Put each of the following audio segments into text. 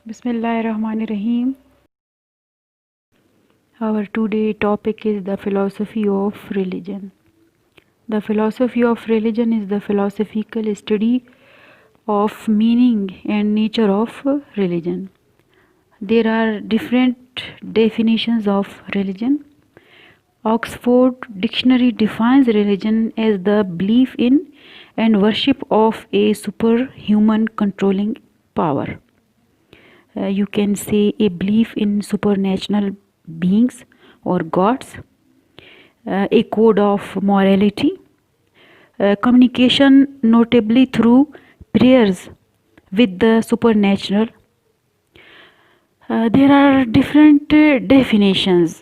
Bismillahirrahmanirrahim. Our today topic is the philosophy of religion. The philosophy of religion is the philosophical study of meaning and nature of religion. There are different definitions of religion. Oxford Dictionary defines religion as the belief in and worship of a superhuman controlling power. You can say a belief in supernatural beings or gods, a code of morality, communication notably through prayers with the supernatural. There are different definitions.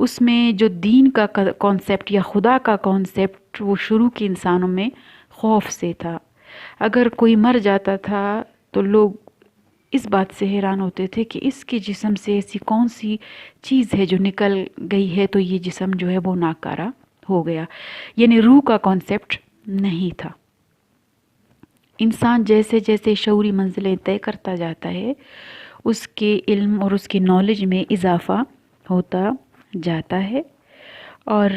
اس میں جو دین کا concept یا خدا کا concept وہ شروع کے انسانوں میں خوف سے تھا. اگر کوئی مر جاتا تھا تو لوگ اس بات سے حیران ہوتے تھے کہ اس کے جسم سے ایسی کون سی چیز ہے جو نکل گئی ہے تو یہ جسم جو ہے وہ ناکارہ ہو گیا. یعنی روح کا کانسیپٹ نہیں تھا. انسان جیسے جیسے شعوری منزلیں طے کرتا جاتا ہے اس کے علم اور اس کی نالج میں اضافہ ہوتا جاتا ہے. اور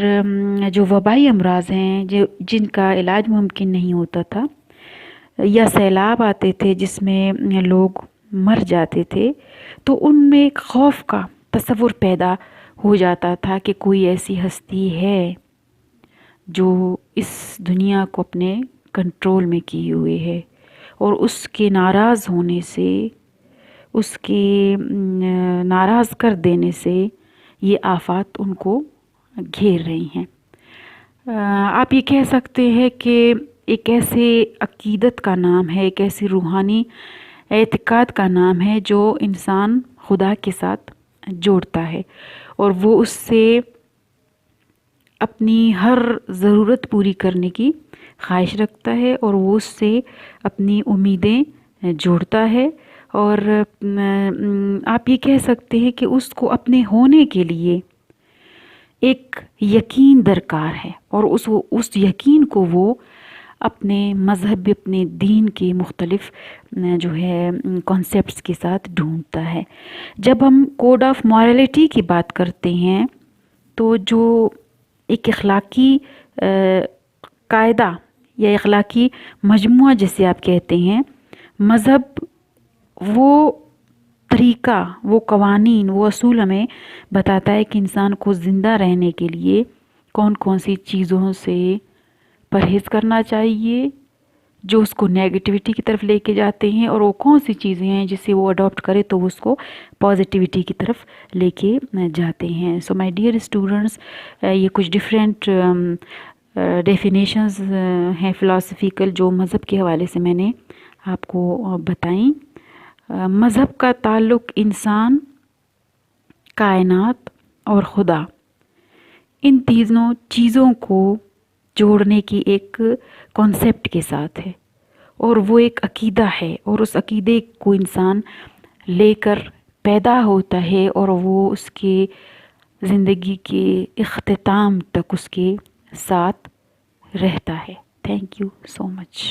جو وبائی امراض ہیں جن کا علاج ممکن نہیں ہوتا تھا یا سیلاب آتے تھے جس میں لوگ مر جاتے تھے تو ان میں ایک خوف کا تصور پیدا ہو جاتا تھا کہ کوئی ایسی ہستی ہے جو اس دنیا کو اپنے کنٹرول میں کیے ہوئے ہے اور اس کے ناراض ہونے سے اس کے ناراض کر دینے سے یہ آفات ان کو گھیر رہی ہیں. آپ یہ کہہ سکتے ہیں کہ ایک ایسے عقیدت کا نام ہے, ایک ایسی روحانی اعتقاد کا نام ہے جو انسان خدا کے ساتھ جوڑتا ہے اور وہ اس سے اپنی ہر ضرورت پوری کرنے کی خواہش رکھتا ہے اور وہ اس سے اپنی امیدیں جوڑتا ہے. اور آپ یہ کہہ سکتے ہیں کہ اس کو اپنے ہونے کے لیے ایک یقین درکار ہے اور اس یقین کو وہ اپنے مذہب اپنے دین کے مختلف جو ہے کانسیپٹس کے ساتھ ڈھونڈتا ہے. جب ہم کوڈ آف مورالٹی کی بات کرتے ہیں تو جو ایک اخلاقی قاعدہ یا اخلاقی مجموعہ جسے آپ کہتے ہیں, مذہب وہ طریقہ, وہ قوانین, وہ اصول ہمیں بتاتا ہے کہ انسان کو زندہ رہنے کے لیے کون کون سی چیزوں سے پرہیز کرنا چاہیے جو اس کو نیگیٹیوٹی کی طرف لے کے جاتے ہیں اور وہ کون سی چیزیں ہیں جسے وہ اڈاپٹ کرے تو وہ اس کو پازیٹیوٹی کی طرف لے کے جاتے ہیں. سو مائی ڈیئر اسٹوڈنٹس, یہ کچھ ڈفرینٹ ڈیفینیشنز ہیں فلاسفیکل جو مذہب کے حوالے سے میں نے آپ کو بتائیں. مذہب کا تعلق انسان, کائنات اور خدا, ان تینوں چیزوں کو جوڑنے کی ایک کانسیپٹ کے ساتھ ہے اور وہ ایک عقیدہ ہے اور اس عقیدے کو انسان لے کر پیدا ہوتا ہے اور وہ اس کے زندگی کے اختتام تک اس کے ساتھ رہتا ہے. Thank you so much.